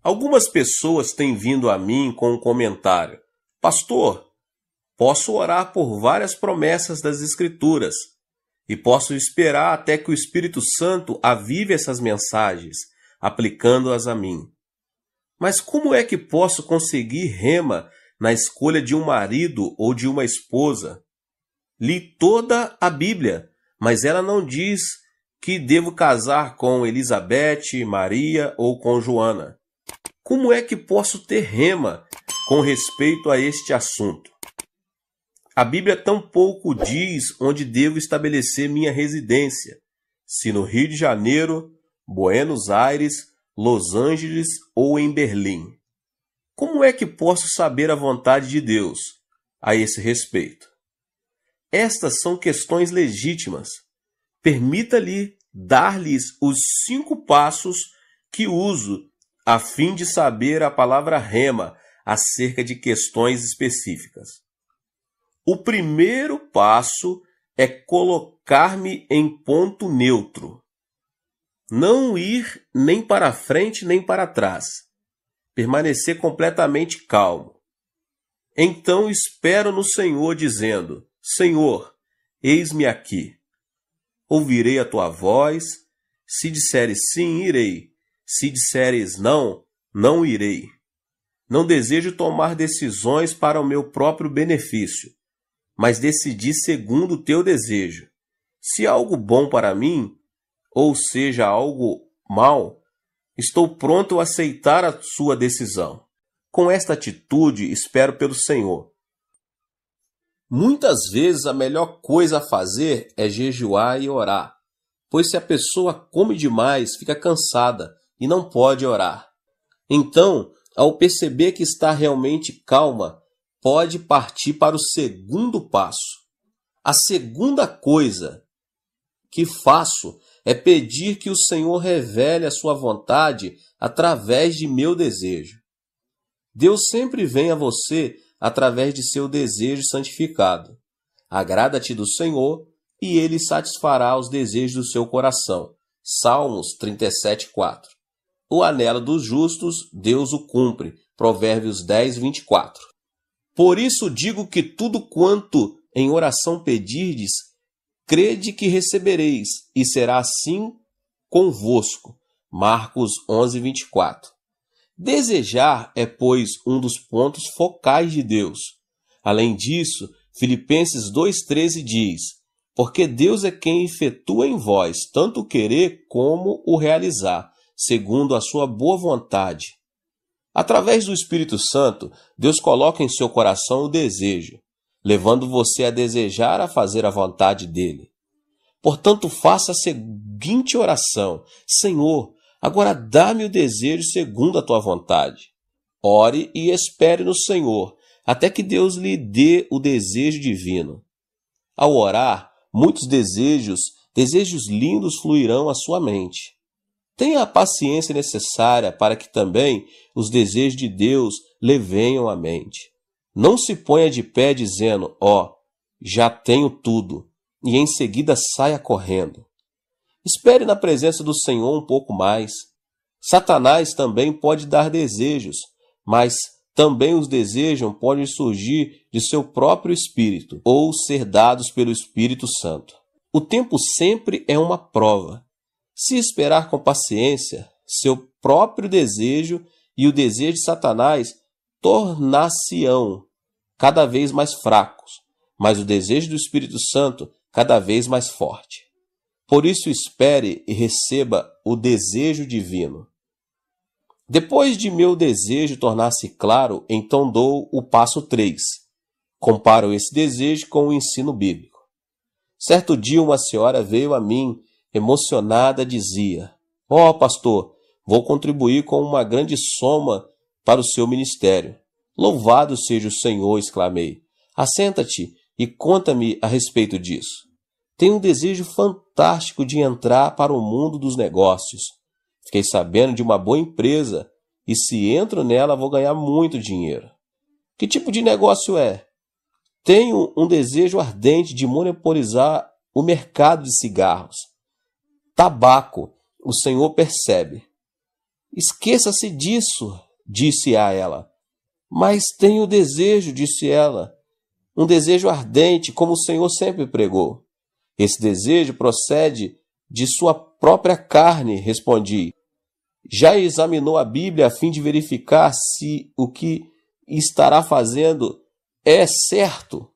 Algumas pessoas têm vindo a mim com um comentário: Pastor, posso orar por várias promessas das Escrituras e posso esperar até que o Espírito Santo avive essas mensagens, aplicando-as a mim. Mas como é que posso conseguir rema na escolha de um marido ou de uma esposa? Li toda a Bíblia, mas ela não diz que devo casar com Elizabeth, Maria ou com Joana. Como é que posso ter rema com respeito a este assunto? A Bíblia tampouco diz onde devo estabelecer minha residência, se no Rio de Janeiro, Buenos Aires, Los Angeles ou em Berlim. Como é que posso saber a vontade de Deus a esse respeito? Estas são questões legítimas. Permita-lhe dar-lhes os 5 passos que uso a fim de saber a palavra rema acerca de questões específicas. O primeiro passo é colocar-me em ponto neutro. Não ir nem para frente nem para trás. Permanecer completamente calmo. Então espero no Senhor dizendo: Senhor, eis-me aqui. Ouvirei a tua voz. Se disseres sim, irei. Se disseres não, não irei. Não desejo tomar decisões para o meu próprio benefício, mas decidi segundo o teu desejo. Se algo bom para mim, ou seja, algo mal, estou pronto a aceitar a sua decisão. Com esta atitude, espero pelo Senhor. Muitas vezes a melhor coisa a fazer é jejuar e orar, pois se a pessoa come demais, fica cansada e não pode orar. Então, ao perceber que está realmente calma, pode partir para o segundo passo. A segunda coisa que faço é pedir que o Senhor revele a sua vontade através de meu desejo. Deus sempre vem a você através de seu desejo santificado. Agrada-te do Senhor e Ele satisfará os desejos do seu coração. Salmos 37:4. O anelo dos justos, Deus o cumpre. Provérbios 10:24. Por isso digo que tudo quanto em oração pedirdes, crede que recebereis, e será assim convosco. Marcos 11:24. Desejar é, pois, um dos pontos focais de Deus. Além disso, Filipenses 2:13 diz: porque Deus é quem efetua em vós tanto o querer como o realizar, segundo a sua boa vontade. Através do Espírito Santo, Deus coloca em seu coração o desejo, levando você a desejar a fazer a vontade dele. Portanto, faça a seguinte oração: Senhor, agora dá-me o desejo segundo a tua vontade. Ore e espere no Senhor, até que Deus lhe dê o desejo divino. Ao orar, muitos desejos lindos fluirão à sua mente. Tenha a paciência necessária para que também os desejos de Deus lhe venham à mente. Não se ponha de pé dizendo: já tenho tudo, e em seguida saia correndo. Espere na presença do Senhor um pouco mais. Satanás também pode dar desejos, mas também os desejos podem surgir de seu próprio espírito ou ser dados pelo Espírito Santo. O tempo sempre é uma prova. Se esperar com paciência, seu próprio desejo e o desejo de Satanás tornar-se-ão cada vez mais fracos, mas o desejo do Espírito Santo cada vez mais forte. Por isso espere e receba o desejo divino. Depois de meu desejo tornar-se claro, então dou o passo 3. Comparo esse desejo com o ensino bíblico. Certo dia uma senhora veio a mim, emocionada, dizia: pastor, vou contribuir com uma grande soma para o seu ministério. Louvado seja o Senhor, exclamei. Assenta-te e conta-me a respeito disso. Tenho um desejo fantástico de entrar para o mundo dos negócios. Fiquei sabendo de uma boa empresa e se entro nela vou ganhar muito dinheiro. Que tipo de negócio é? Tenho um desejo ardente de monopolizar o mercado de cigarros. Tabaco, o Senhor percebe. Esqueça-se disso, disse a ela. Mas tenho desejo, disse ela, um desejo ardente, como o Senhor sempre pregou. Esse desejo procede de sua própria carne, respondi. Já examinou a Bíblia a fim de verificar se o que estará fazendo é certo?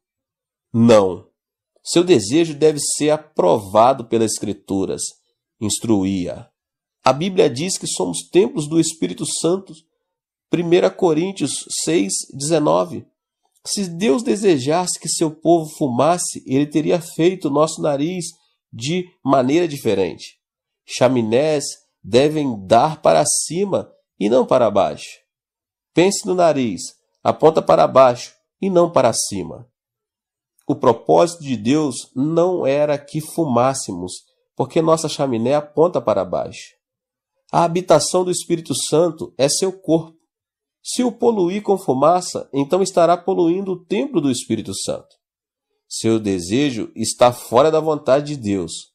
Não. Seu desejo deve ser aprovado pelas Escrituras, instruía. A Bíblia diz que somos templos do Espírito Santo. 1 Coríntios 6:19. Se Deus desejasse que seu povo fumasse, ele teria feito nosso nariz de maneira diferente. Chaminés devem dar para cima e não para baixo. Pense no nariz, aponta para baixo e não para cima. O propósito de Deus não era que fumássemos, porque nossa chaminé aponta para baixo. A habitação do Espírito Santo é seu corpo. Se o poluir com fumaça, então estará poluindo o templo do Espírito Santo. Seu desejo está fora da vontade de Deus.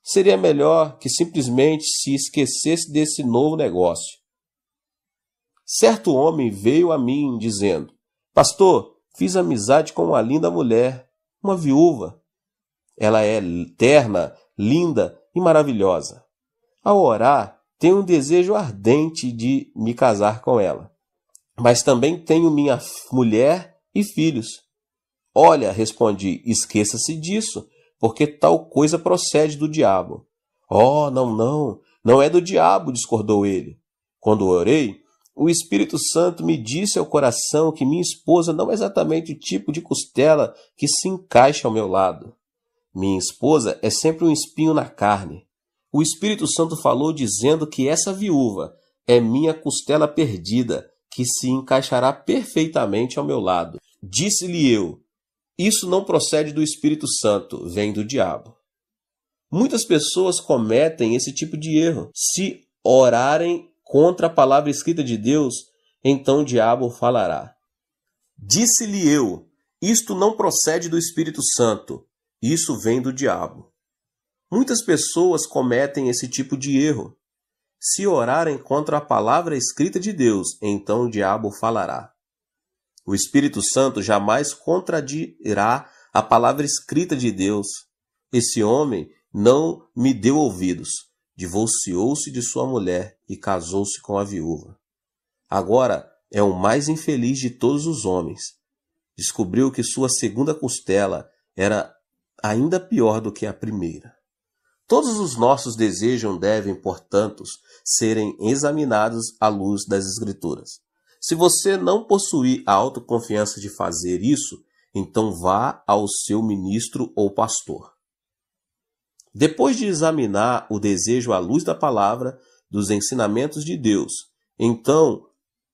Seria melhor que simplesmente se esquecesse desse novo negócio. Certo homem veio a mim dizendo: Pastor, fiz amizade com uma linda mulher, uma viúva. Ela é terna, linda e maravilhosa. Ao orar, tenho um desejo ardente de me casar com ela. Mas também tenho minha mulher e filhos. Olha, respondi, esqueça-se disso, porque tal coisa procede do diabo. Oh, não é do diabo, discordou ele. Quando orei, o Espírito Santo me disse ao coração que minha esposa não é exatamente o tipo de costela que se encaixa ao meu lado. Minha esposa é sempre um espinho na carne. O Espírito Santo falou dizendo que essa viúva é minha costela perdida, que se encaixará perfeitamente ao meu lado. Disse-lhe eu, isso não procede do Espírito Santo, vem do diabo. Muitas pessoas cometem esse tipo de erro. Se orarem contra a palavra escrita de Deus, então o diabo falará. Disse-lhe eu, isto não procede do Espírito Santo, isso vem do diabo. Muitas pessoas cometem esse tipo de erro. Se orarem contra a palavra escrita de Deus, então o diabo falará. O Espírito Santo jamais contradirá a palavra escrita de Deus. Esse homem não me deu ouvidos, divorciou-se de sua mulher e casou-se com a viúva. Agora é o mais infeliz de todos os homens. Descobriu que sua segunda costela era ainda pior do que a primeira. Todos os nossos desejos devem, portanto, serem examinados à luz das Escrituras. Se você não possuir a autoconfiança de fazer isso, então vá ao seu ministro ou pastor. Depois de examinar o desejo à luz da palavra, dos ensinamentos de Deus, então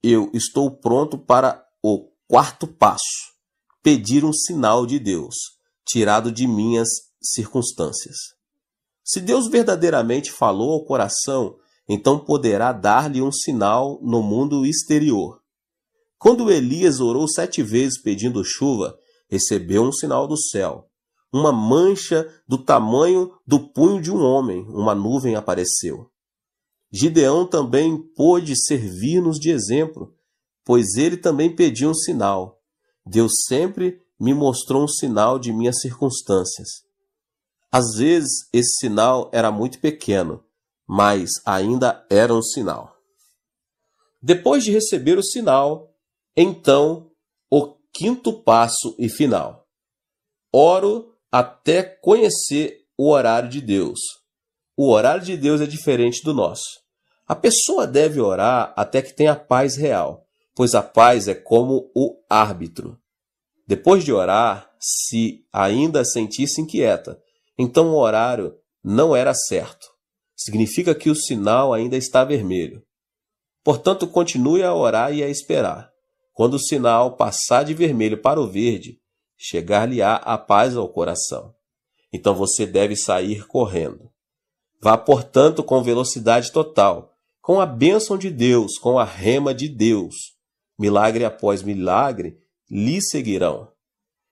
eu estou pronto para o quarto passo, pedir um sinal de Deus, tirado de minhas circunstâncias. Se Deus verdadeiramente falou ao coração, então poderá dar-lhe um sinal no mundo exterior. Quando Elias orou 7 vezes pedindo chuva, recebeu um sinal do céu. Uma mancha do tamanho do punho de um homem, uma nuvem apareceu. Gideão também pôde servir-nos de exemplo, pois ele também pediu um sinal. Deus sempre me mostrou um sinal de minhas circunstâncias. Às vezes, esse sinal era muito pequeno, mas ainda era um sinal. Depois de receber o sinal, então, o quinto passo e final. Oro até conhecer o horário de Deus. O horário de Deus é diferente do nosso. A pessoa deve orar até que tenha paz real, pois a paz é como o árbitro. Depois de orar, se ainda sentir-se inquieta, então o horário não era certo. Significa que o sinal ainda está vermelho. Portanto, continue a orar e a esperar. Quando o sinal passar de vermelho para o verde, chegar-lhe-á a paz ao coração. Então você deve sair correndo. Vá, portanto, com velocidade total, com a bênção de Deus, com a rema de Deus. Milagre após milagre lhe seguirão.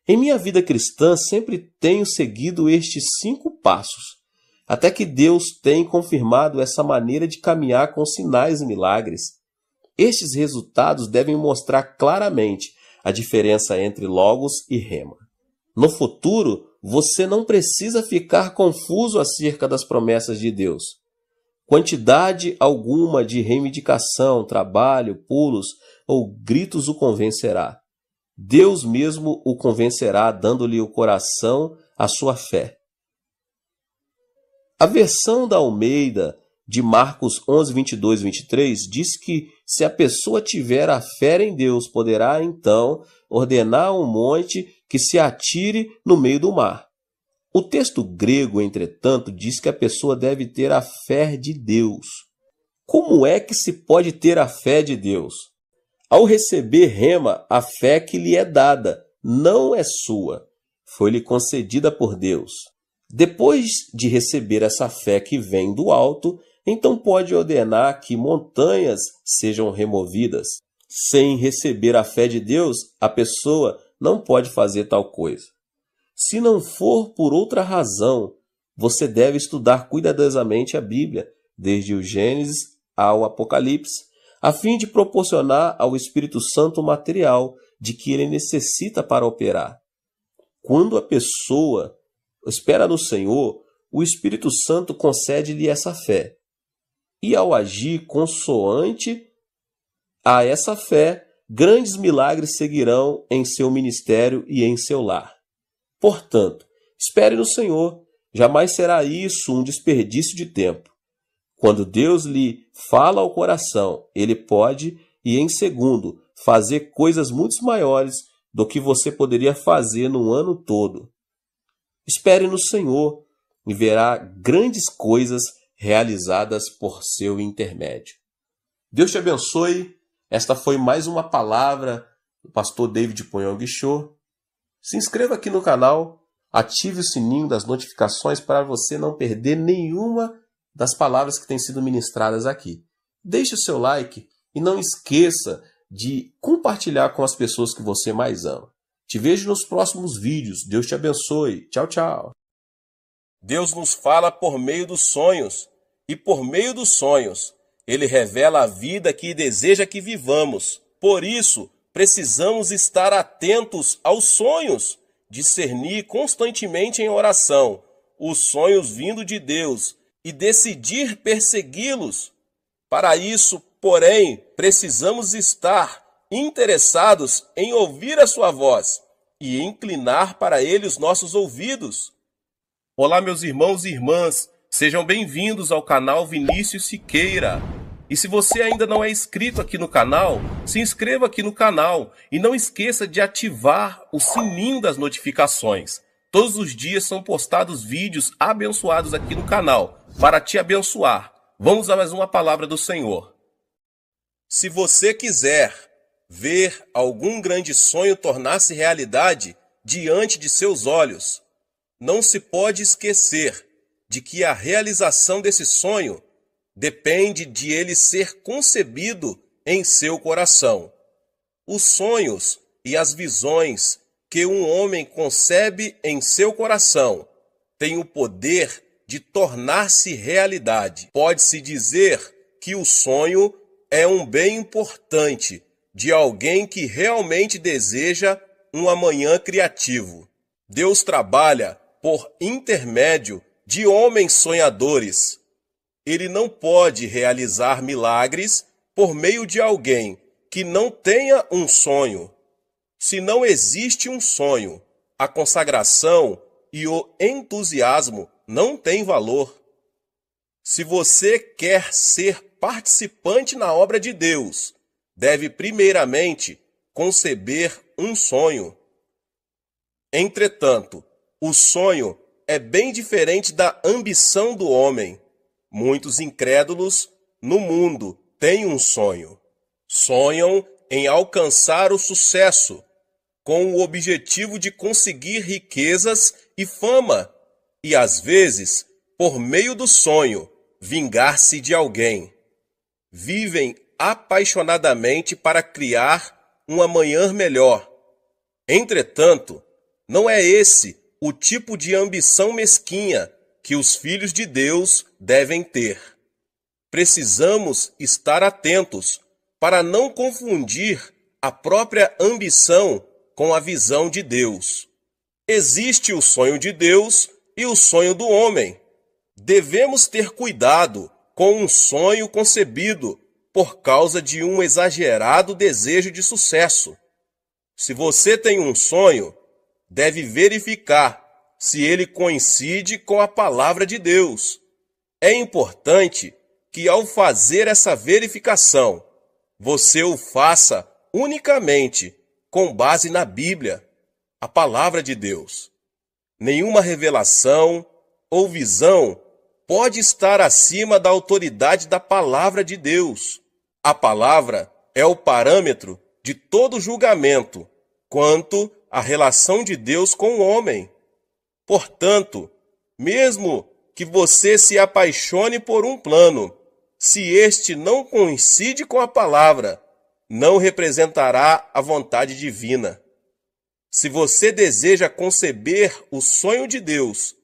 Em minha vida cristã, sempre tenho seguido estes 5 passos. até que Deus tem confirmado essa maneira de caminhar com sinais e milagres. Estes resultados devem mostrar claramente a diferença entre Logos e Rema. No futuro, você não precisa ficar confuso acerca das promessas de Deus. Quantidade alguma de reivindicação, trabalho, pulos ou gritos o convencerá. Deus mesmo o convencerá, dando-lhe o coração à sua fé. A versão da Almeida de Marcos 11, 22 e 23 diz que se a pessoa tiver a fé em Deus, poderá então ordenar a um monte que se atire no meio do mar. O texto grego, entretanto, diz que a pessoa deve ter a fé de Deus. Como é que se pode ter a fé de Deus? Ao receber rema, a fé que lhe é dada não é sua, foi-lhe concedida por Deus. Depois de receber essa fé que vem do alto, então pode ordenar que montanhas sejam removidas. Sem receber a fé de Deus, a pessoa não pode fazer tal coisa. Se não for por outra razão, você deve estudar cuidadosamente a Bíblia, desde o Gênesis ao Apocalipse, a fim de proporcionar ao Espírito Santo o material de que ele necessita para operar. Quando a pessoa espera no Senhor, o Espírito Santo concede-lhe essa fé. E ao agir consoante a essa fé, grandes milagres seguirão em seu ministério e em seu lar. Portanto, espere no Senhor, jamais será isso um desperdício de tempo. Quando Deus lhe fala ao coração, ele pode, e em segundo, fazer coisas muito maiores do que você poderia fazer no ano todo. Espere no Senhor e verá grandes coisas realizadas por seu intermédio. Deus te abençoe. Esta foi mais uma palavra do pastor David Poyong Cho. Se inscreva aqui no canal, ative o sininho das notificações para você não perder nenhuma das palavras que têm sido ministradas aqui. Deixe o seu like e não esqueça de compartilhar com as pessoas que você mais ama. Te vejo nos próximos vídeos. Deus te abençoe. Tchau, tchau. Deus nos fala por meio dos sonhos, e por meio dos sonhos, Ele revela a vida que deseja que vivamos. Por isso, precisamos estar atentos aos sonhos, discernir constantemente em oração os sonhos vindo de Deus e decidir persegui-los. Para isso, porém, precisamos estar interessados em ouvir a sua voz e inclinar para ele os nossos ouvidos. Olá, meus irmãos e irmãs, sejam bem-vindos ao canal Vinícius Siqueira. E se você ainda não é inscrito aqui no canal, se inscreva aqui no canal e não esqueça de ativar o sininho das notificações. Todos os dias são postados vídeos abençoados aqui no canal para te abençoar. Vamos a mais uma palavra do Senhor. Se você quiser ver algum grande sonho tornar-se realidade diante de seus olhos, não se pode esquecer de que a realização desse sonho depende de ele ser concebido em seu coração. Os sonhos e as visões que um homem concebe em seu coração têm o poder de tornar-se realidade. Pode-se dizer que o sonho é um bem importante de alguém que realmente deseja um amanhã criativo. Deus trabalha por intermédio de homens sonhadores. Ele não pode realizar milagres por meio de alguém que não tenha um sonho. Se não existe um sonho, a consagração e o entusiasmo não têm valor. Se você quer ser participante na obra de Deus, deve primeiramente conceber um sonho. Entretanto, o sonho é bem diferente da ambição do homem. Muitos incrédulos no mundo têm um sonho. Sonham em alcançar o sucesso, com o objetivo de conseguir riquezas e fama, e às vezes, por meio do sonho, vingar-se de alguém. Vivem apaixonadamente para criar um amanhã melhor. Entretanto, não é esse o tipo de ambição mesquinha que os filhos de Deus devem ter. Precisamos estar atentos para não confundir a própria ambição com a visão de Deus. Existe o sonho de Deus e o sonho do homem. Devemos ter cuidado com um sonho concebido por causa de um exagerado desejo de sucesso. Se você tem um sonho, deve verificar se ele coincide com a palavra de Deus. É importante que, ao fazer essa verificação, você o faça unicamente com base na Bíblia, a palavra de Deus. Nenhuma revelação ou visão pode estar acima da autoridade da palavra de Deus. A palavra é o parâmetro de todo julgamento quanto à relação de Deus com o homem. Portanto, mesmo que você se apaixone por um plano, se este não coincide com a palavra, não representará a vontade divina. Se você deseja conceber o sonho de Deus,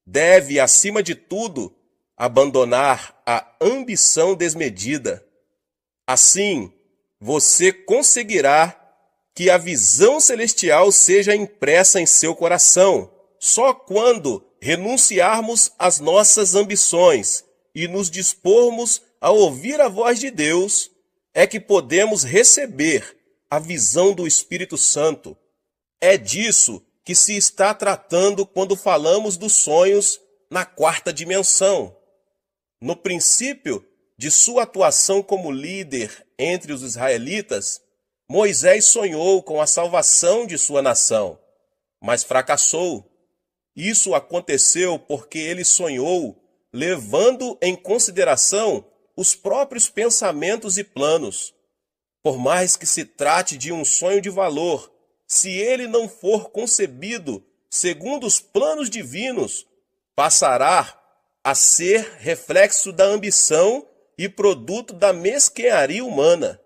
deve, acima de tudo, abandonar a ambição desmedida. Assim, você conseguirá que a visão celestial seja impressa em seu coração. Só quando renunciarmos às nossas ambições e nos dispormos a ouvir a voz de Deus, é que podemos receber a visão do Espírito Santo. É disso que se está tratando quando falamos dos sonhos na quarta dimensão. No princípio de sua atuação como líder entre os israelitas, Moisés sonhou com a salvação de sua nação, mas fracassou. Isso aconteceu porque ele sonhou levando em consideração os próprios pensamentos e planos. Por mais que se trate de um sonho de valor, se ele não for concebido segundo os planos divinos, passará a ser reflexo da ambição e produto da mesquinharia humana.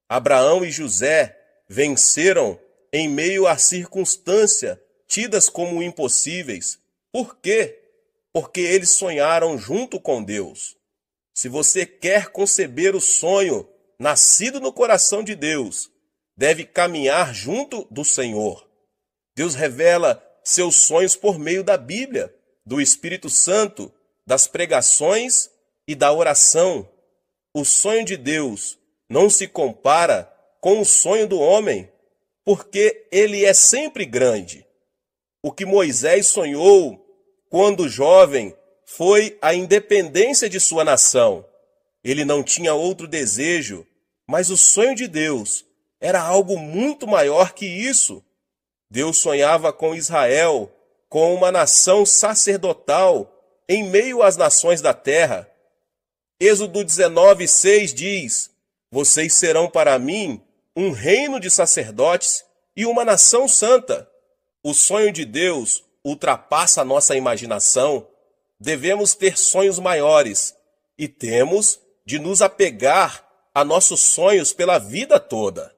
Abraão e José venceram em meio à circunstância tidas como impossíveis. Por quê? Porque eles sonharam junto com Deus. Se você quer conceber o sonho nascido no coração de Deus, deve caminhar junto do Senhor. Deus revela seus sonhos por meio da Bíblia, do Espírito Santo, das pregações e da oração. O sonho de Deus não se compara com o sonho do homem, porque ele é sempre grande. O que Moisés sonhou quando jovem foi a independência de sua nação. Ele não tinha outro desejo, mas o sonho de Deus era algo muito maior que isso. Deus sonhava com Israel, com uma nação sacerdotal em meio às nações da terra. Êxodo 19:6 diz: "Vocês serão para mim um reino de sacerdotes e uma nação santa." O sonho de Deus ultrapassa a nossa imaginação. Devemos ter sonhos maiores e temos de nos apegar a nossos sonhos pela vida toda.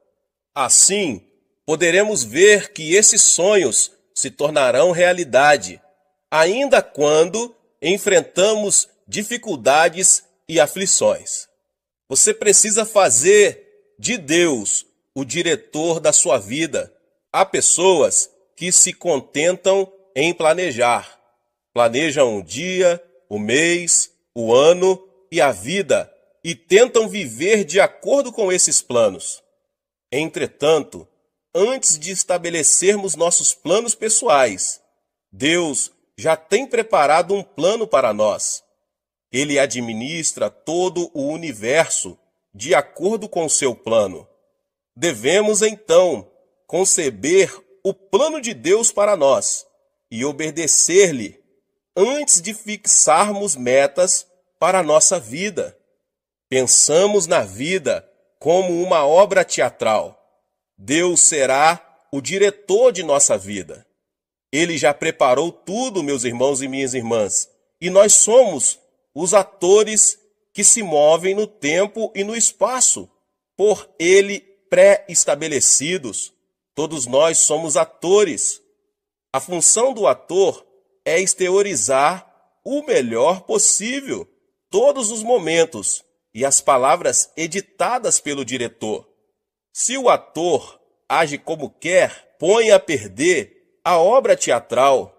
Assim, poderemos ver que esses sonhos se tornarão realidade, ainda quando enfrentamos dificuldades e aflições. Você precisa fazer de Deus o diretor da sua vida. Há pessoas que se contentam em planejar. Planejam o dia, o mês, o ano e a vida e tentam viver de acordo com esses planos. Entretanto, antes de estabelecermos nossos planos pessoais, Deus já tem preparado um plano para nós. Ele administra todo o universo de acordo com seu plano. Devemos, então, conceber o plano de Deus para nós e obedecer-lhe antes de fixarmos metas para a nossa vida. Pensamos na vida como uma obra teatral. Deus será o diretor de nossa vida. Ele já preparou tudo, meus irmãos e minhas irmãs, e nós somos os atores que se movem no tempo e no espaço, por ele pré-estabelecidos. Todos nós somos atores. A função do ator é exteriorizar o melhor possível todos os momentos e as palavras editadas pelo diretor. Se o ator age como quer, põe a perder a obra teatral.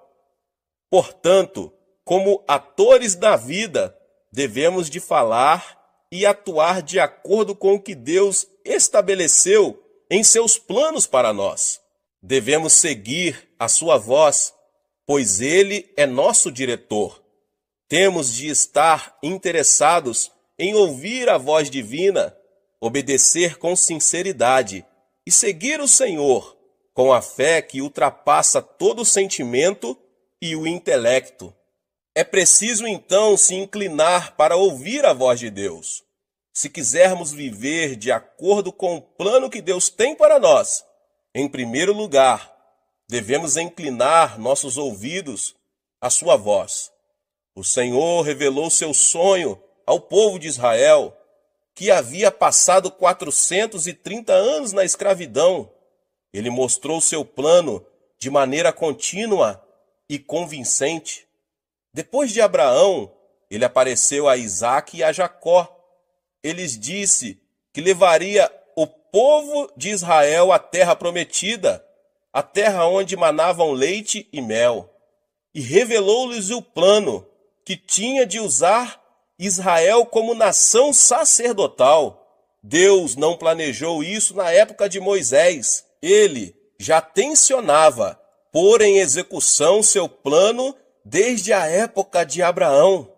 Portanto, como atores da vida, devemos de falar e atuar de acordo com o que Deus estabeleceu em seus planos para nós. Devemos seguir a sua voz, pois Ele é nosso diretor. Temos de estar interessados em ouvir a voz divina, obedecer com sinceridade e seguir o Senhor com a fé que ultrapassa todo o sentimento e o intelecto. É preciso então se inclinar para ouvir a voz de Deus. Se quisermos viver de acordo com o plano que Deus tem para nós, em primeiro lugar, devemos inclinar nossos ouvidos à sua voz. O Senhor revelou seu sonho ao povo de Israel, que havia passado 430 anos na escravidão. Ele mostrou seu plano de maneira contínua e convincente. Depois de Abraão, ele apareceu a Isaque e a Jacó. Ele disse que levaria o povo de Israel à terra prometida, a terra onde manavam leite e mel, e revelou-lhes o plano que tinha de usar Israel como nação sacerdotal. Deus não planejou isso na época de Moisés. Ele já tensionava pôr em execução seu plano desde a época de Abraão.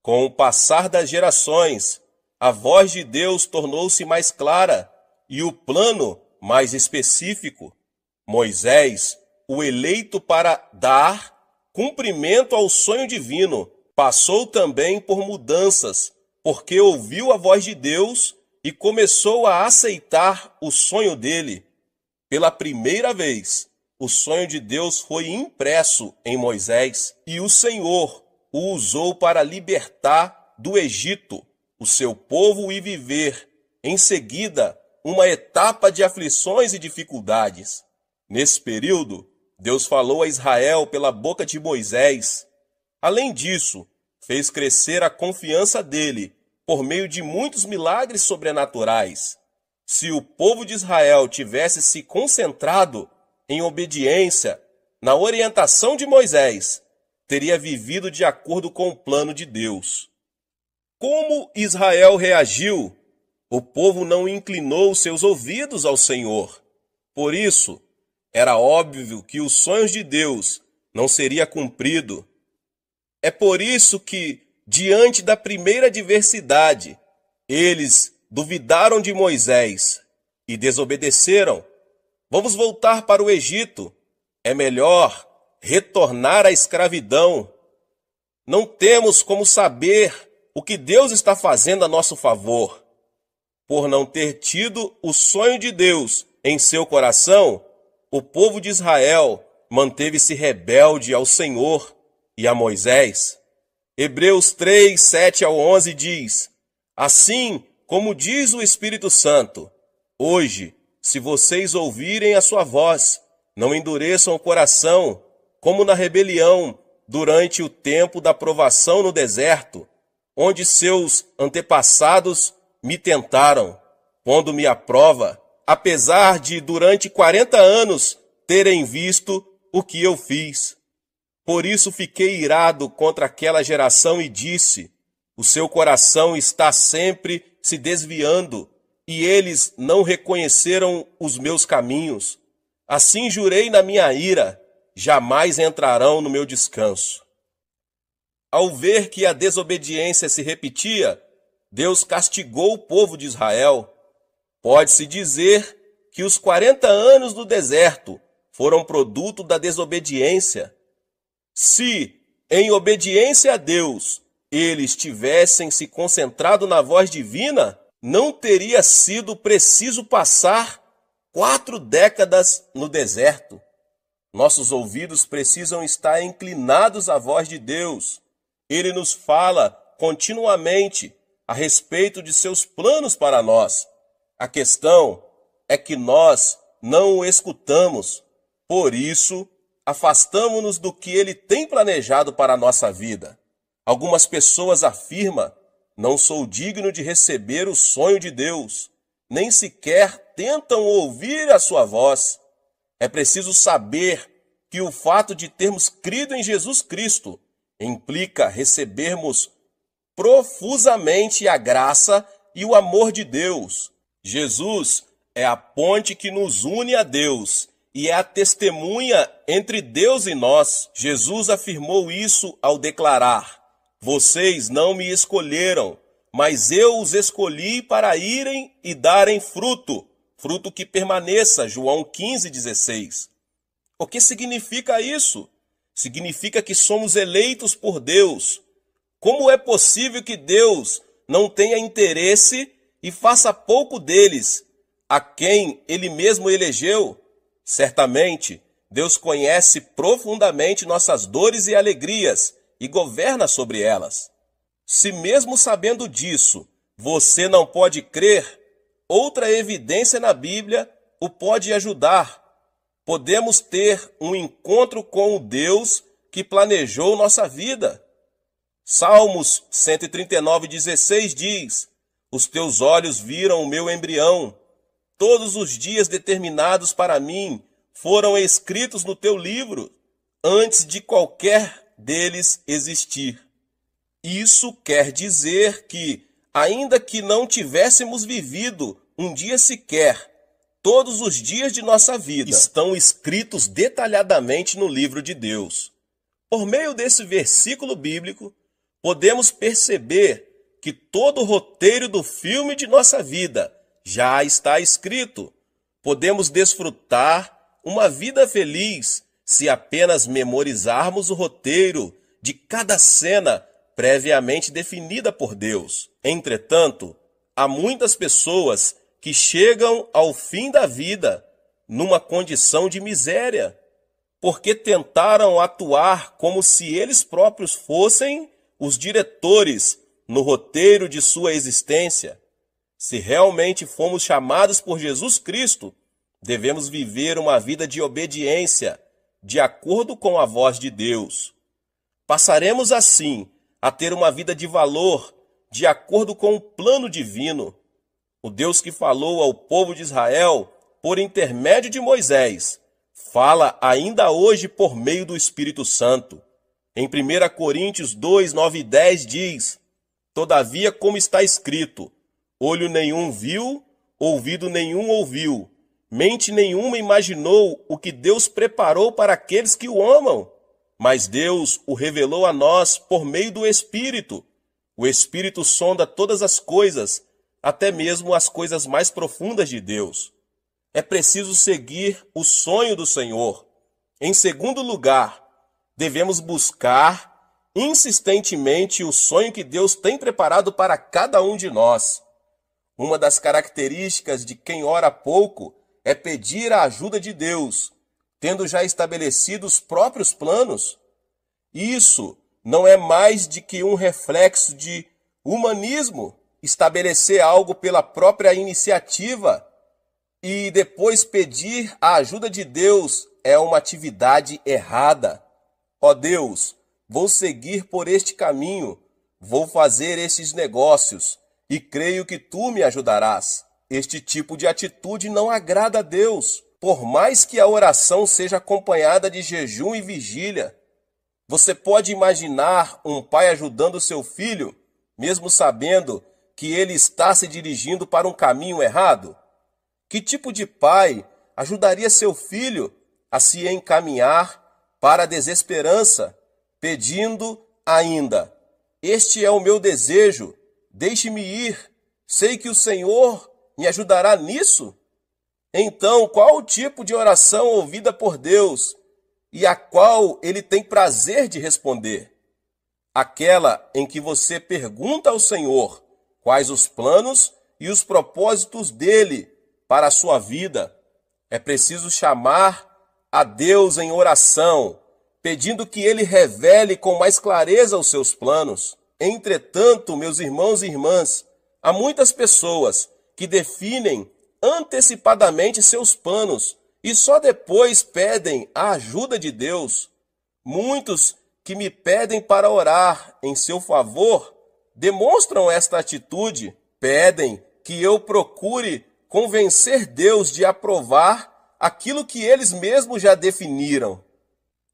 Com o passar das gerações, a voz de Deus tornou-se mais clara e o plano mais específico. Moisés, o eleito para dar cumprimento ao sonho divino, passou também por mudanças, porque ouviu a voz de Deus e começou a aceitar o sonho dele. Pela primeira vez, o sonho de Deus foi impresso em Moisés e o Senhor o usou para libertar do Egito o seu povo e viver, em seguida, uma etapa de aflições e dificuldades. Nesse período, Deus falou a Israel pela boca de Moisés. Além disso, fez crescer a confiança dele por meio de muitos milagres sobrenaturais. Se o povo de Israel tivesse se concentrado em obediência na orientação de Moisés, teria vivido de acordo com o plano de Deus. Como Israel reagiu? O povo não inclinou seus ouvidos ao Senhor. Por isso, era óbvio que os sonhos de Deus não seria cumprido. É por isso que, diante da primeira adversidade, eles duvidaram de Moisés e desobedeceram. Vamos voltar para o Egito. É melhor retornar à escravidão. Não temos como saber o que Deus está fazendo a nosso favor. Por não ter tido o sonho de Deus em seu coração, o povo de Israel manteve-se rebelde ao Senhor e a Moisés. Hebreus 3, 7 ao 11 diz: Assim como diz o Espírito Santo, hoje, se vocês ouvirem a sua voz, não endureçam o coração, como na rebelião durante o tempo da provação no deserto, onde seus antepassados me tentaram, pondo-me à prova, apesar de durante 40 anos terem visto o que eu fiz. Por isso fiquei irado contra aquela geração e disse: o seu coração está sempre se desviando, e eles não reconheceram os meus caminhos. Assim jurei na minha ira, jamais entrarão no meu descanso. Ao ver que a desobediência se repetia, Deus castigou o povo de Israel. Pode-se dizer que os 40 anos do deserto foram produto da desobediência. Se, em obediência a Deus, eles tivessem se concentrado na voz divina, não teria sido preciso passar 4 décadas no deserto. Nossos ouvidos precisam estar inclinados à voz de Deus. Ele nos fala continuamente a respeito de seus planos para nós. A questão é que nós não o escutamos. Por isso, afastamo-nos do que ele tem planejado para a nossa vida. Algumas pessoas afirmam: não sou digno de receber o sonho de Deus, nem sequer tentam ouvir a sua voz. É preciso saber que o fato de termos crido em Jesus Cristo implica recebermos profusamente a graça e o amor de Deus. Jesus é a ponte que nos une a Deus e é a testemunha entre Deus e nós. Jesus afirmou isso ao declarar: vocês não me escolheram, mas eu os escolhi para irem e darem fruto, fruto que permaneça. João 15,16. O que significa isso? Significa que somos eleitos por Deus. Como é possível que Deus não tenha interesse e faça pouco deles, a quem Ele mesmo elegeu? Certamente, Deus conhece profundamente nossas dores e alegrias e governa sobre elas. Se mesmo sabendo disso, você não pode crer, outra evidência na Bíblia o pode ajudar. Podemos ter um encontro com o Deus que planejou nossa vida. Salmos 139:16 diz: os teus olhos viram o meu embrião. Todos os dias determinados para mim foram escritos no teu livro, antes de qualquer deles existir. Isso quer dizer que, ainda que não tivéssemos vivido um dia sequer, todos os dias de nossa vida estão escritos detalhadamente no livro de Deus. Por meio desse versículo bíblico, podemos perceber que todo o roteiro do filme de nossa vida já está escrito. Podemos desfrutar uma vida feliz se apenas memorizarmos o roteiro de cada cena previamente definida por Deus. Entretanto, há muitas pessoas que chegam ao fim da vida numa condição de miséria, porque tentaram atuar como se eles próprios fossem os diretores no roteiro de sua existência. Se realmente fomos chamados por Jesus Cristo, devemos viver uma vida de obediência, de acordo com a voz de Deus. Passaremos assim a ter uma vida de valor, de acordo com o plano divino. O Deus que falou ao povo de Israel por intermédio de Moisés, fala ainda hoje por meio do Espírito Santo. Em 1 Coríntios 2, 9 e 10 diz: todavia, como está escrito, olho nenhum viu, ouvido nenhum ouviu, mente nenhuma imaginou o que Deus preparou para aqueles que o amam. Mas Deus o revelou a nós por meio do Espírito. O Espírito sonda todas as coisas, até mesmo as coisas mais profundas de Deus. É preciso seguir o sonho do Senhor. Em segundo lugar, devemos buscar insistentemente o sonho que Deus tem preparado para cada um de nós. Uma das características de quem ora pouco é pedir a ajuda de Deus, tendo já estabelecido os próprios planos. Isso não é mais de que um reflexo de humanismo, estabelecer algo pela própria iniciativa e depois pedir a ajuda de Deus é uma atividade errada. Ó Deus, vou seguir por este caminho, vou fazer estes negócios e creio que tu me ajudarás. Este tipo de atitude não agrada a Deus, por mais que a oração seja acompanhada de jejum e vigília. Você pode imaginar um pai ajudando seu filho, mesmo sabendo que ele está se dirigindo para um caminho errado? Que tipo de pai ajudaria seu filho a se encaminhar para a desesperança, pedindo ainda: este é o meu desejo, deixe-me ir, sei que o Senhor me ajudará nisso? Então, qual o tipo de oração ouvida por Deus e a qual ele tem prazer de responder? Aquela em que você pergunta ao Senhor quais os planos e os propósitos dele para a sua vida. É preciso chamar a Deus em oração, pedindo que ele revele com mais clareza os seus planos. Entretanto, meus irmãos e irmãs, há muitas pessoas que definem antecipadamente seus planos e só depois pedem a ajuda de Deus. Muitos que me pedem para orar em seu favor demonstram esta atitude, pedem que eu procure convencer Deus de aprovar aquilo que eles mesmos já definiram.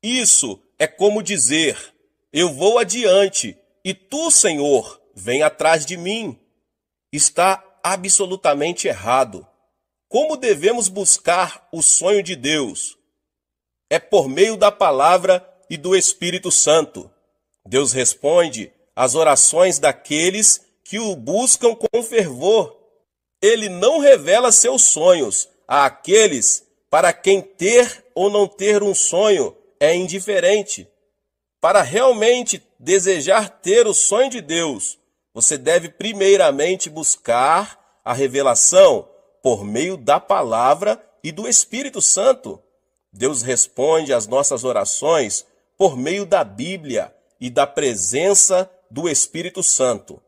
Isso é como dizer: eu vou adiante e tu, Senhor, vem atrás de mim. Está absolutamente errado. Como devemos buscar o sonho de Deus? É por meio da palavra e do Espírito Santo. Deus responde às orações daqueles que o buscam com fervor. Ele não revela seus sonhos àqueles para quem ter ou não ter um sonho é indiferente. Para realmente desejar ter o sonho de Deus, você deve primeiramente buscar a revelação por meio da palavra e do Espírito Santo. Deus responde às nossas orações por meio da Bíblia e da presença do Espírito Santo,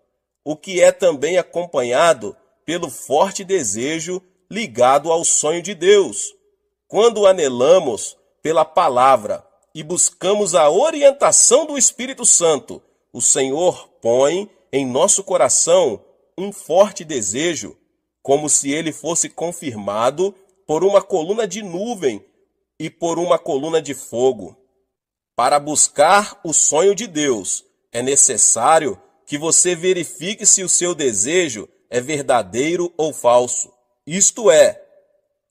o que é também acompanhado pelo forte desejo ligado ao sonho de Deus. Quando anelamos pela palavra e buscamos a orientação do Espírito Santo, o Senhor põe em nosso coração um forte desejo, como se ele fosse confirmado por uma coluna de nuvem e por uma coluna de fogo. Para buscar o sonho de Deus, é necessário que você verifique se o seu desejo é verdadeiro ou falso. Isto é,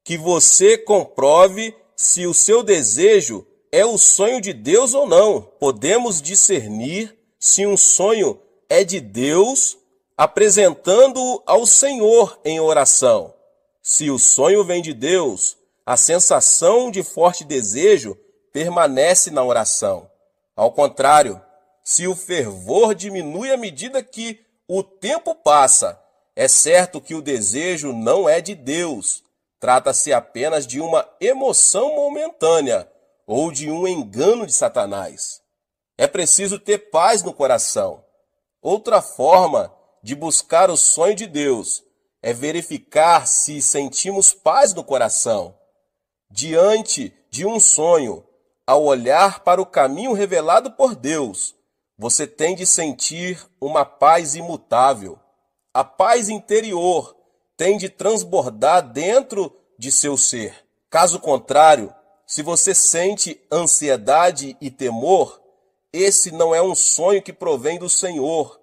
que você comprove se o seu desejo é o sonho de Deus ou não. Podemos discernir se um sonho é de Deus apresentando-o ao Senhor em oração. Se o sonho vem de Deus, a sensação de forte desejo permanece na oração. Ao contrário, se o fervor diminui à medida que o tempo passa, é certo que o desejo não é de Deus. Trata-se apenas de uma emoção momentânea ou de um engano de Satanás. É preciso ter paz no coração. Outra forma de buscar o sonho de Deus é verificar se sentimos paz no coração. Diante de um sonho, ao olhar para o caminho revelado por Deus, você tem de sentir uma paz imutável. A paz interior tem de transbordar dentro de seu ser. Caso contrário, se você sente ansiedade e temor, esse não é um sonho que provém do Senhor.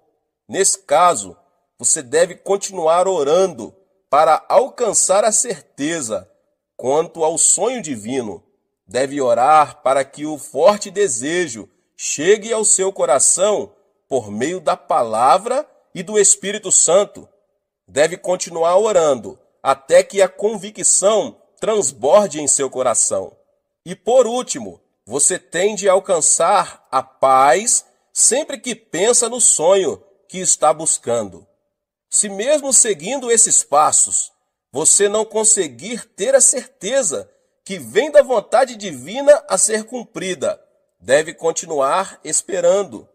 Nesse caso, você deve continuar orando para alcançar a certeza quanto ao sonho divino. Deve orar para que o forte desejo chegue ao seu coração por meio da palavra e do Espírito Santo. Deve continuar orando até que a convicção transborde em seu coração. E por último, você tem de alcançar a paz sempre que pensa no sonho que está buscando. Se mesmo seguindo esses passos, você não conseguir ter a certeza que vem da vontade divina a ser cumprida, deve continuar esperando.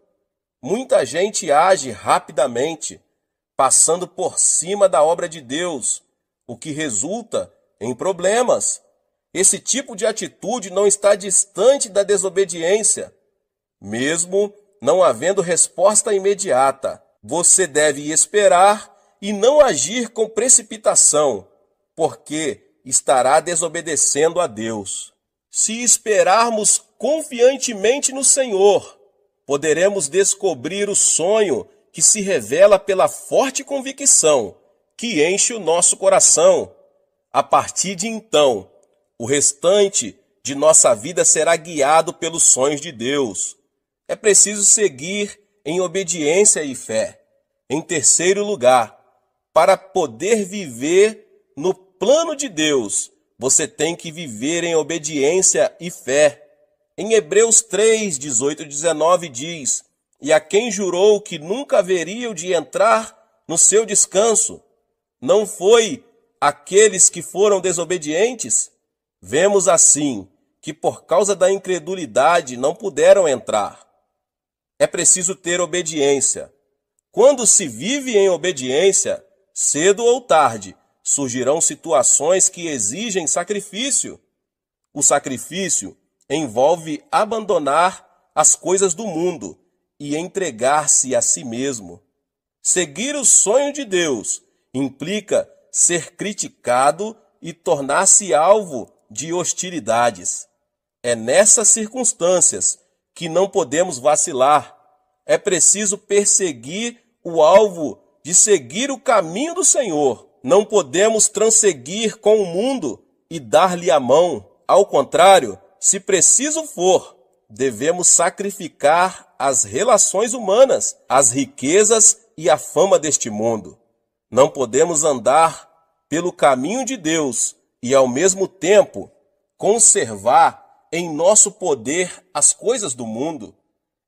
Muita gente age rapidamente, passando por cima da obra de Deus, o que resulta em problemas. Esse tipo de atitude não está distante da desobediência. Mesmo não havendo resposta imediata, você deve esperar e não agir com precipitação, porque estará desobedecendo a Deus. Se esperarmos confiantemente no Senhor, poderemos descobrir o sonho que se revela pela forte convicção que enche o nosso coração. A partir de então, o restante de nossa vida será guiado pelos sonhos de Deus. É preciso seguir em obediência e fé. Em terceiro lugar, para poder viver no plano de Deus, você tem que viver em obediência e fé. Em Hebreus 3, 18 e 19 diz: e a quem jurou que nunca haveriam de entrar no seu descanso, não foi aqueles que foram desobedientes? Vemos assim que por causa da incredulidade não puderam entrar. É preciso ter obediência. Quando se vive em obediência, cedo ou tarde, surgirão situações que exigem sacrifício. O sacrifício envolve abandonar as coisas do mundo e entregar-se a si mesmo. Seguir o sonho de Deus implica ser criticado e tornar-se alvo de hostilidades. É nessas circunstâncias que não podemos vacilar. É preciso perseguir o alvo de seguir o caminho do Senhor. Não podemos transseguir com o mundo e dar-lhe a mão. Ao contrário, se preciso for, devemos sacrificar as relações humanas, as riquezas e a fama deste mundo. Não podemos andar pelo caminho de Deus e, ao mesmo tempo, conservar em nosso poder as coisas do mundo.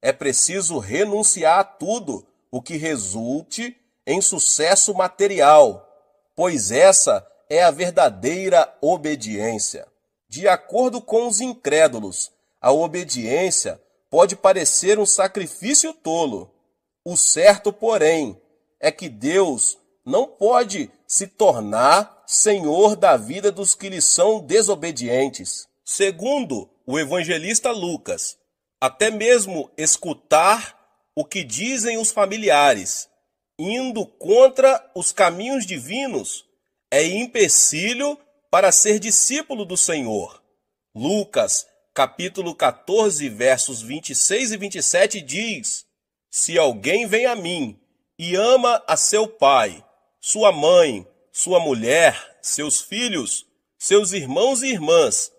É preciso renunciar a tudo o que resulte em sucesso material, pois essa é a verdadeira obediência. De acordo com os incrédulos, a obediência pode parecer um sacrifício tolo. O certo, porém, é que Deus não pode se tornar senhor da vida dos que lhe são desobedientes. Segundo o evangelista Lucas, até mesmo escutar o que dizem os familiares, indo contra os caminhos divinos, é empecilho para ser discípulo do Senhor. Lucas, capítulo 14, versos 26 e 27 diz: Se alguém vem a mim e ama a seu pai, sua mãe, sua mulher, seus filhos, seus irmãos e irmãs,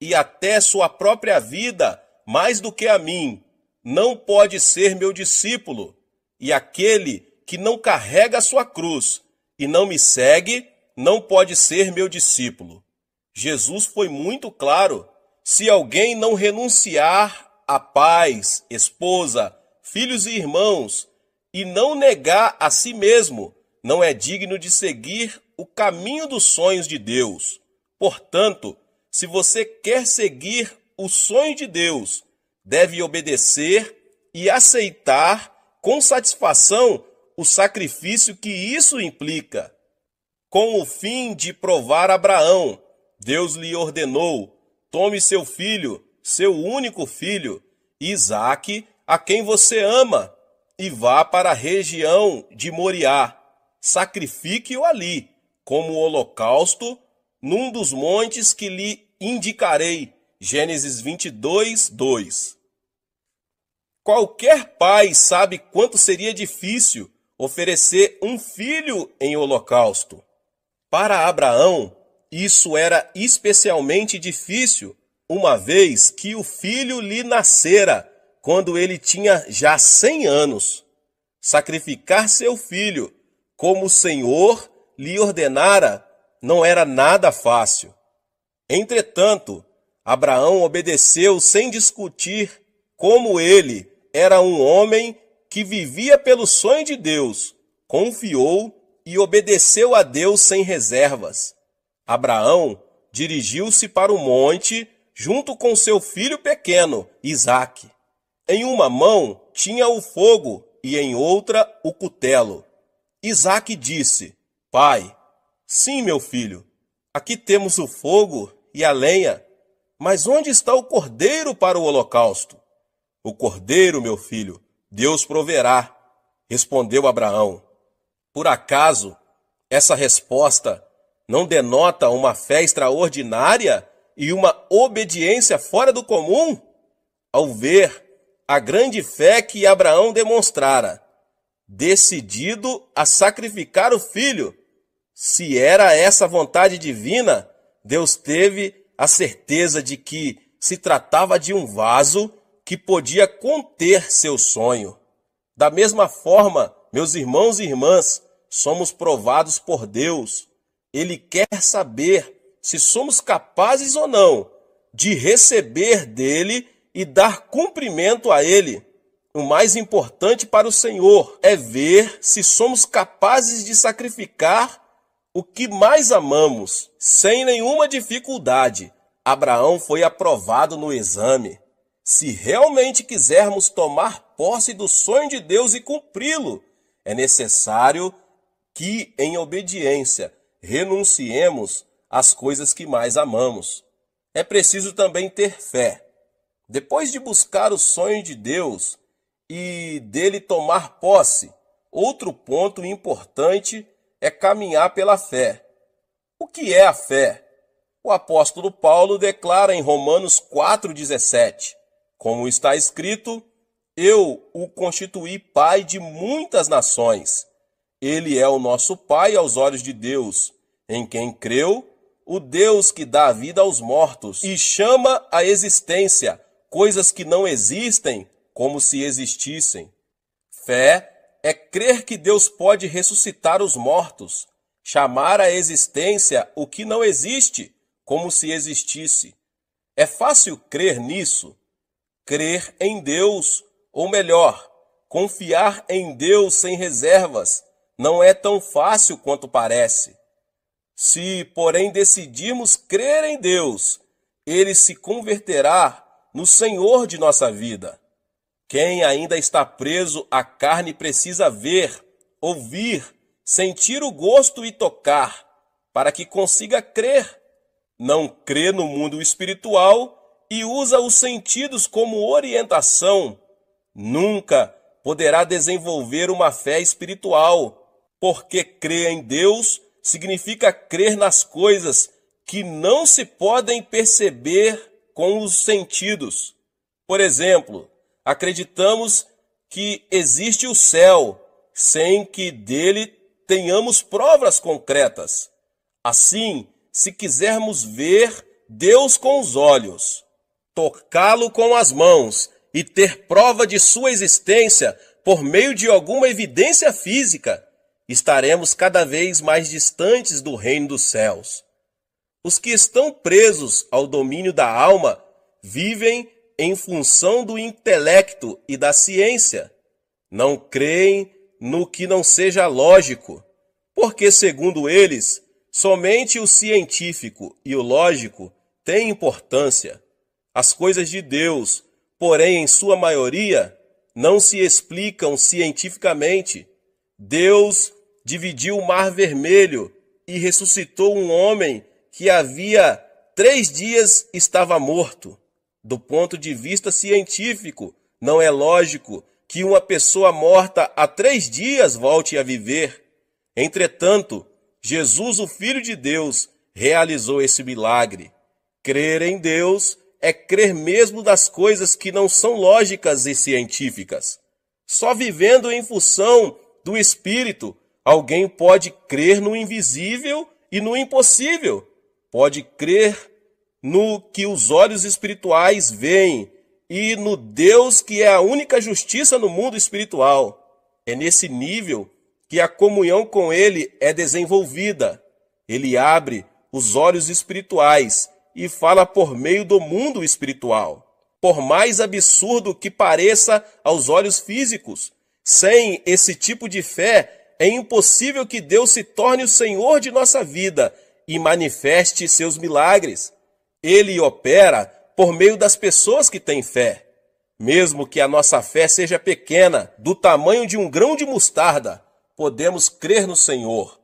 e até sua própria vida, mais do que a mim, não pode ser meu discípulo. E aquele que não carrega a sua cruz e não me segue, não pode ser meu discípulo. Jesus foi muito claro: se alguém não renunciar a pais, esposa, filhos e irmãos, e não negar a si mesmo, não é digno de seguir o caminho dos sonhos de Deus. Portanto, se você quer seguir o sonho de Deus, deve obedecer e aceitar com satisfação o sacrifício que isso implica. Com o fim de provar a Abraão, Deus lhe ordenou: tome seu filho, seu único filho, Isaque, a quem você ama, e vá para a região de Moriá. Sacrifique-o ali, como holocausto, num dos montes que lhe indicarei. Gênesis 22, 2. Qualquer pai sabe quanto seria difícil oferecer um filho em holocausto. Para Abraão, isso era especialmente difícil, uma vez que o filho lhe nascera quando ele tinha já 100 anos. Sacrificar seu filho, como o Senhor lhe ordenara, não era nada fácil. Entretanto, Abraão obedeceu sem discutir, como ele era um homem que vivia pelo sonho de Deus, confiou e obedeceu a Deus sem reservas. Abraão dirigiu-se para o monte junto com seu filho pequeno, Isaque. Em uma mão tinha o fogo e em outra o cutelo. Isaque disse: Pai, sim, meu filho, aqui temos o fogo e a lenha, mas onde está o cordeiro para o holocausto? O cordeiro, meu filho, Deus proverá, respondeu Abraão. Por acaso, essa resposta não denota uma fé extraordinária e uma obediência fora do comum? Ao ver a grande fé que Abraão demonstrara, decidido a sacrificar o filho, se era essa vontade divina, Deus teve a certeza de que se tratava de um vaso que podia conter seu sonho. Da mesma forma, meus irmãos e irmãs, somos provados por Deus. Ele quer saber se somos capazes ou não de receber dele e dar cumprimento a ele. O mais importante para o Senhor é ver se somos capazes de sacrificar o que mais amamos, sem nenhuma dificuldade. Abraão foi aprovado no exame. Se realmente quisermos tomar posse do sonho de Deus e cumpri-lo, é necessário que, em obediência, renunciemos às coisas que mais amamos. É preciso também ter fé. Depois de buscar o sonho de Deus e dele tomar posse, outro ponto importante é caminhar pela fé. O que é a fé? O apóstolo Paulo declara em Romanos 4,17, como está escrito: eu o constituí pai de muitas nações. Ele é o nosso pai aos olhos de Deus, em quem creu, o Deus que dá vida aos mortos e chama à existência coisas que não existem como se existissem. Fé é crer que Deus pode ressuscitar os mortos, chamar à existência o que não existe como se existisse. É fácil crer nisso? Crer em Deus, ou melhor, confiar em Deus sem reservas, não é tão fácil quanto parece. Se, porém, decidirmos crer em Deus, Ele se converterá no Senhor de nossa vida. Quem ainda está preso à carne precisa ver, ouvir, sentir o gosto e tocar, para que consiga crer. Não crê no mundo espiritual e usa os sentidos como orientação, nunca poderá desenvolver uma fé espiritual, porque crer em Deus significa crer nas coisas que não se podem perceber com os sentidos. Por exemplo, acreditamos que existe o céu, sem que dele tenhamos provas concretas. Assim, se quisermos ver Deus com os olhos, tocá-lo com as mãos e ter prova de sua existência por meio de alguma evidência física, estaremos cada vez mais distantes do reino dos céus. Os que estão presos ao domínio da alma vivem em função do intelecto e da ciência. Não creem no que não seja lógico, porque, segundo eles, somente o científico e o lógico têm importância. As coisas de Deus, porém, em sua maioria, não se explicam cientificamente. Deus dividiu o Mar Vermelho e ressuscitou um homem que havia 3 dias estava morto. Do ponto de vista científico, não é lógico que uma pessoa morta há 3 dias volte a viver. Entretanto, Jesus, o Filho de Deus, realizou esse milagre. Crer em Deus é crer mesmo das coisas que não são lógicas e científicas. Só vivendo em função do Espírito, alguém pode crer no invisível e no impossível. Pode crer no que os olhos espirituais veem e no Deus que é a única justiça no mundo espiritual. É nesse nível que a comunhão com Ele é desenvolvida. Ele abre os olhos espirituais e fala por meio do mundo espiritual. Por mais absurdo que pareça aos olhos físicos, sem esse tipo de fé, é impossível que Deus se torne o Senhor de nossa vida e manifeste seus milagres. Ele opera por meio das pessoas que têm fé. Mesmo que a nossa fé seja pequena, do tamanho de um grão de mostarda, podemos crer no Senhor.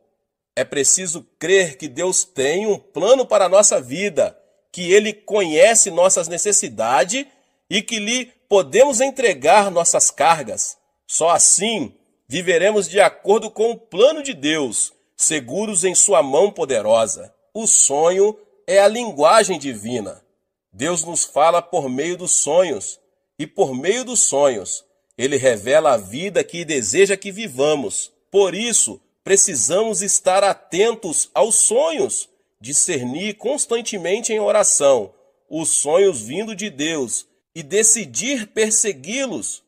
É preciso crer que Deus tem um plano para a nossa vida, que Ele conhece nossas necessidades e que lhe podemos entregar nossas cargas. Só assim viveremos de acordo com o plano de Deus, seguros em sua mão poderosa. O sonho é a linguagem divina. Deus nos fala por meio dos sonhos, e por meio dos sonhos, Ele revela a vida que deseja que vivamos. Por isso, precisamos estar atentos aos sonhos, discernir constantemente em oração os sonhos vindo de Deus e decidir persegui-los.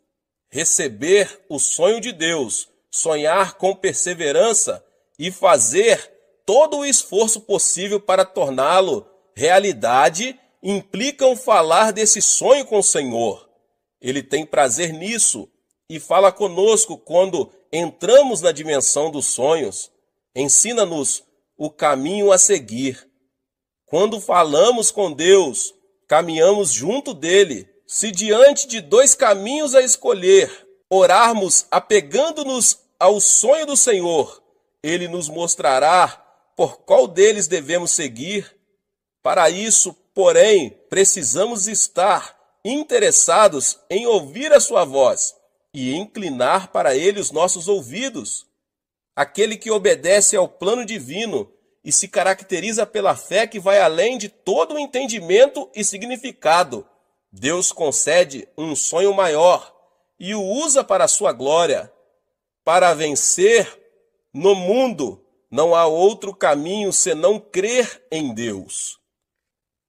Receber o sonho de Deus, sonhar com perseverança e fazer todo o esforço possível para torná-lo realidade implicam falar desse sonho com o Senhor. Ele tem prazer nisso e fala conosco quando entramos na dimensão dos sonhos. Ensina-nos o caminho a seguir. Quando falamos com Deus, caminhamos junto dele. Se diante de 2 caminhos a escolher, orarmos apegando-nos ao sonho do Senhor, Ele nos mostrará por qual deles devemos seguir. Para isso, porém, precisamos estar interessados em ouvir a sua voz e inclinar para ele os nossos ouvidos. Aquele que obedece ao plano divino e se caracteriza pela fé que vai além de todo o entendimento e significado. Deus concede um sonho maior e o usa para a sua glória. Para vencer no mundo, não há outro caminho senão crer em Deus.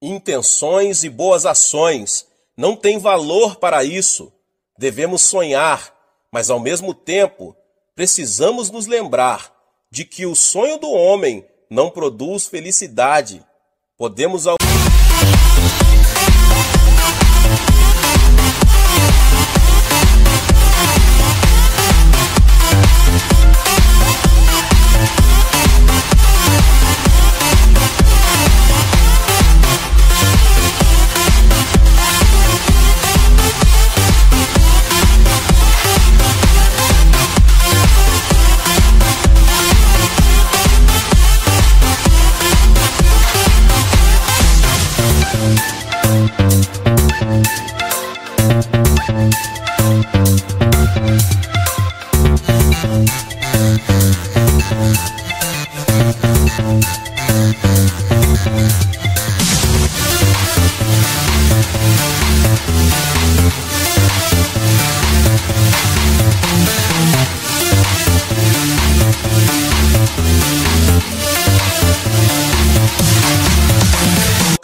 Intenções e boas ações não têm valor para isso. Devemos sonhar, mas ao mesmo tempo precisamos nos lembrar de que o sonho do homem não produz felicidade. Podemos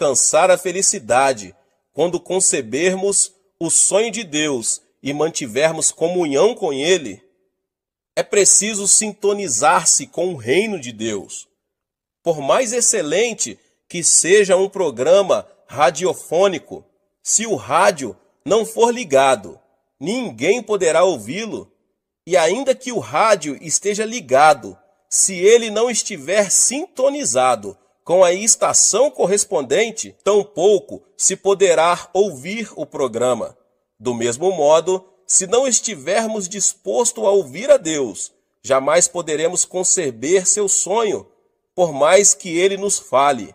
alcançar a felicidade quando concebermos o sonho de Deus e mantivermos comunhão com Ele. É preciso sintonizar-se com o reino de Deus. Por mais excelente que seja um programa radiofônico, se o rádio não for ligado, ninguém poderá ouvi-lo. E ainda que o rádio esteja ligado, se ele não estiver sintonizado com a estação correspondente, tampouco se poderá ouvir o programa. Do mesmo modo, se não estivermos dispostos a ouvir a Deus, jamais poderemos conceber seu sonho, por mais que ele nos fale.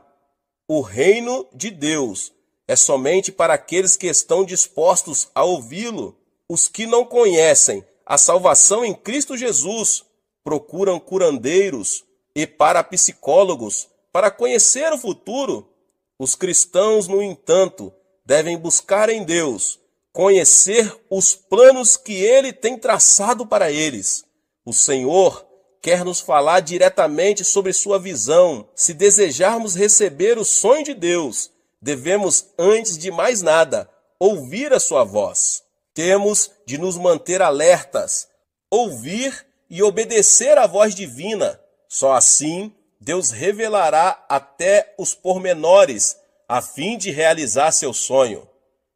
O reino de Deus é somente para aqueles que estão dispostos a ouvi-lo. Os que não conhecem a salvação em Cristo Jesus procuram curandeiros e parapsicólogos para conhecer o futuro. Os cristãos, no entanto, devem buscar em Deus conhecer os planos que Ele tem traçado para eles. O Senhor quer nos falar diretamente sobre sua visão. Se desejarmos receber o sonho de Deus, devemos, antes de mais nada, ouvir a sua voz. Temos de nos manter alertas, ouvir e obedecer à voz divina. Só assim Deus revelará até os pormenores a fim de realizar seu sonho.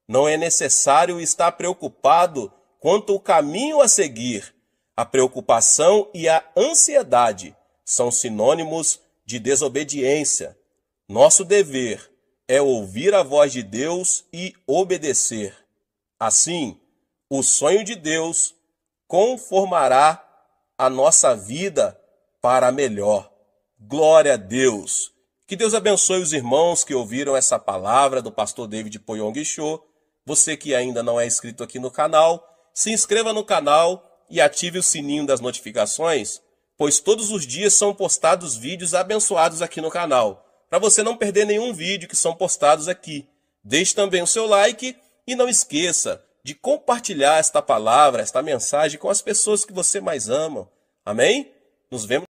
Não é necessário estar preocupado quanto ao caminho a seguir. A preocupação e a ansiedade são sinônimos de desobediência. Nosso dever é ouvir a voz de Deus e obedecer. Assim, o sonho de Deus conformará a nossa vida para melhor. Glória a Deus! Que Deus abençoe os irmãos que ouviram essa palavra do pastor David Poyong Cho. Você que ainda não é inscrito aqui no canal, se inscreva no canal e ative o sininho das notificações, pois todos os dias são postados vídeos abençoados aqui no canal, para você não perder nenhum vídeo que são postados aqui. Deixe também o seu like e não esqueça de compartilhar esta palavra, esta mensagem com as pessoas que você mais ama. Amém? Nos vemos.